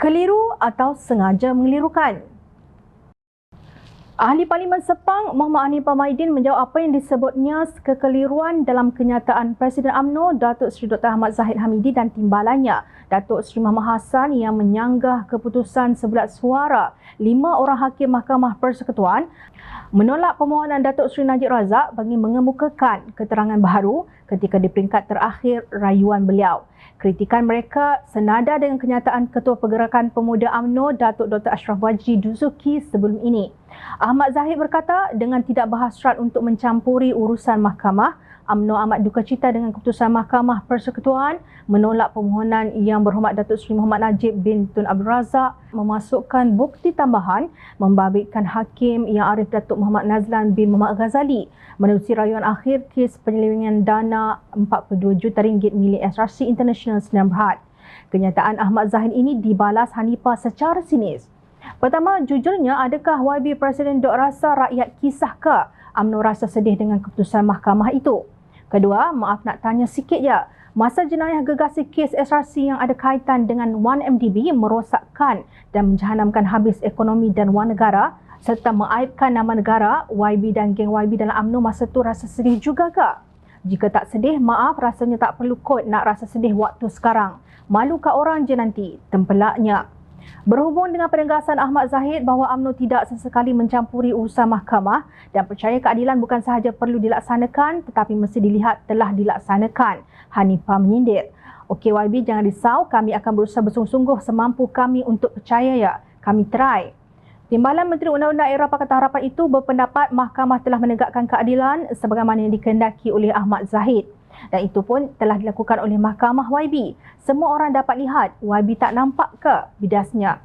Keliru atau sengaja mengelirukan? Ahli Parlimen Sepang Muhammad Hanifah Maidin menjawab apa yang disebutnya kekeliruan dalam kenyataan Presiden UMNO Datuk Seri Dr. Ahmad Zahid Hamidi dan timbalannya Datuk Seri Muhammad Hassan yang menyanggah keputusan sebulat suara 5 orang hakim Mahkamah Persekutuan menolak permohonan Datuk Seri Najib Razak bagi mengemukakan keterangan baharu ketika di peringkat terakhir rayuan beliau. Kritikan mereka senada dengan kenyataan Ketua Pergerakan Pemuda UMNO Datuk Dr. Ashraf Wajdi Duzuki sebelum ini. Ahmad Zahid berkata dengan tidak berhasrat untuk mencampuri urusan mahkamah, UMNO amat duka cita dengan keputusan Mahkamah Persekutuan menolak permohonan Yang Berhormat Datuk Seri Muhammad Najib bin Tun Abdul Razak memasukkan bukti tambahan membabitkan Hakim Yang Arif Datuk Muhammad Nazlan bin Muhammad Ghazali menerusi rayuan akhir kes penyelewengan dana RM42 juta milik SRC International Sdn Bhd. Kenyataan Ahmad Zahid ini dibalas Hanifah secara sinis. Pertama, jujurnya adakah YB Presiden Dok rasa rakyat kisahkah UMNO rasa sedih dengan keputusan mahkamah itu? Kedua, maaf nak tanya sikit je. Masa jenayah gegasi kes SRC yang ada kaitan dengan 1MDB merosakkan dan menjahanamkan habis ekonomi dan wang negara serta mengaibkan nama negara, YB dan geng YB dalam UMNO masa tu rasa sedih juga ke? Jika tak sedih, maaf rasanya tak perlu kot nak rasa sedih waktu sekarang. Malukah orang je nanti? Tempelaknya. Berhubung dengan penegasan Ahmad Zahid bahawa UMNO tidak sesekali mencampuri urusan mahkamah dan percaya keadilan bukan sahaja perlu dilaksanakan tetapi mesti dilihat telah dilaksanakan, Hanifah menyindir. Okey YB, jangan risau, kami akan berusaha bersungguh-sungguh semampu kami untuk percaya ya. Kami try. Timbalan Menteri Undang-Undang Era Pakatan Harapan itu berpendapat mahkamah telah menegakkan keadilan sebagaimana yang dikehendaki oleh Ahmad Zahid. Dan itu pun telah dilakukan oleh Mahkamah YB. Semua orang dapat lihat, YB tak nampak ke bidasnya.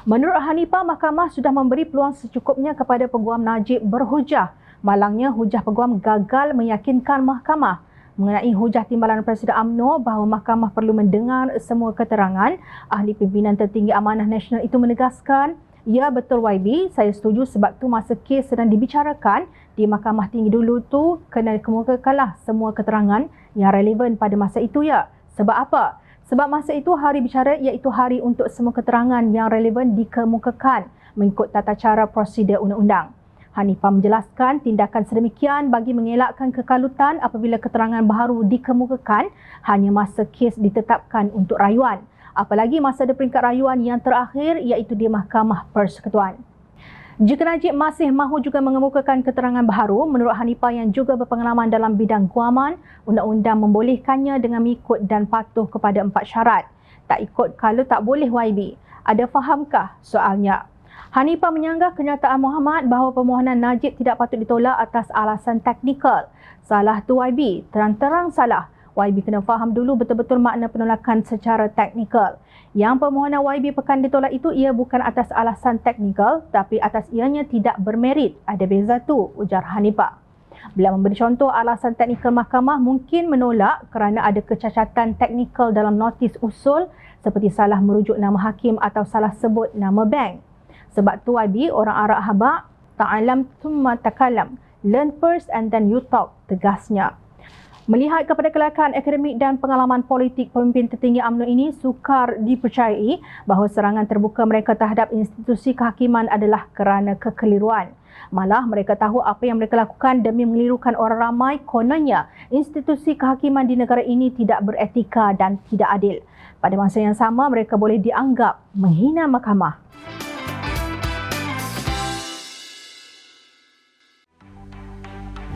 Menurut Hanifah, mahkamah sudah memberi peluang secukupnya kepada Peguam Najib berhujah. Malangnya, hujah Peguam gagal meyakinkan mahkamah. Mengenai hujah timbalan Presiden UMNO bahawa mahkamah perlu mendengar semua keterangan, Ahli Pimpinan Tertinggi Amanah Nasional itu menegaskan, ya betul YB, saya setuju sebab tu masa kes sedang dibicarakan di Mahkamah Tinggi dulu tu kena kemukakanlah semua keterangan yang relevan pada masa itu ya. Sebab apa? Sebab masa itu hari bicara iaitu hari untuk semua keterangan yang relevan dikemukakan mengikut tata cara prosedur undang-undang. Hanifah menjelaskan tindakan sedemikian bagi mengelakkan kekalutan apabila keterangan baharu dikemukakan hanya masa kes ditetapkan untuk rayuan. Apalagi masa ada peringkat rayuan yang terakhir iaitu di Mahkamah Persekutuan. Jika Najib masih mahu juga mengemukakan keterangan baharu, menurut Hanifah yang juga berpengalaman dalam bidang guaman, undang-undang membolehkannya dengan mengikut dan patuh kepada 4 syarat. Tak ikut kalau tak boleh YB. Ada fahamkah soalnya? Hanifah menyanggah kenyataan Muhammad bahawa permohonan Najib tidak patut ditolak atas alasan teknikal. Salah tu YB, terang-terang salah. YB kena faham dulu betul-betul makna penolakan secara teknikal. Yang permohonan YB pekan ditolak itu ia bukan atas alasan teknikal tapi atas ianya tidak bermerit. Ada beza tu, ujar Hanifah. Beliau memberi contoh alasan teknikal mahkamah mungkin menolak kerana ada kecacatan teknikal dalam notis usul seperti salah merujuk nama hakim atau salah sebut nama bank. Sebab tu YB, orang Arab habaq, ta'alam thumma takalam. Learn first and then you talk, tegasnya. Melihat kepada kelayakan akademik dan pengalaman politik pemimpin tertinggi UMNO ini, sukar dipercayai bahawa serangan terbuka mereka terhadap institusi kehakiman adalah kerana kekeliruan. Malah mereka tahu apa yang mereka lakukan demi mengelirukan orang ramai, kononnya institusi kehakiman di negara ini tidak beretika dan tidak adil. Pada masa yang sama, mereka boleh dianggap menghina mahkamah.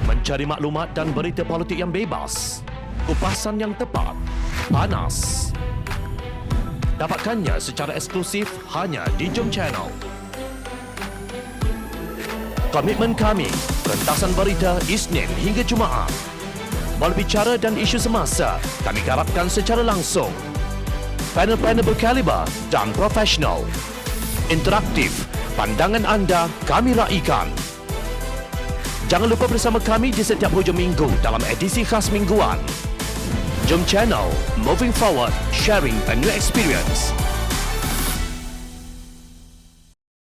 Mencari maklumat dan berita politik yang bebas, kupasan yang tepat, panas. Dapatkannya secara eksklusif hanya di Jom Channel. Komitmen kami, pentasan berita Isnin hingga Jumaat. Berbicara dan isu semasa, kami garapkan secara langsung. Panel-panel berkaliber dan profesional. Interaktif, pandangan anda kami raikan. Jangan lupa bersama kami di setiap hujung minggu dalam edisi khas mingguan. Jom Channel, moving forward, sharing a new experience.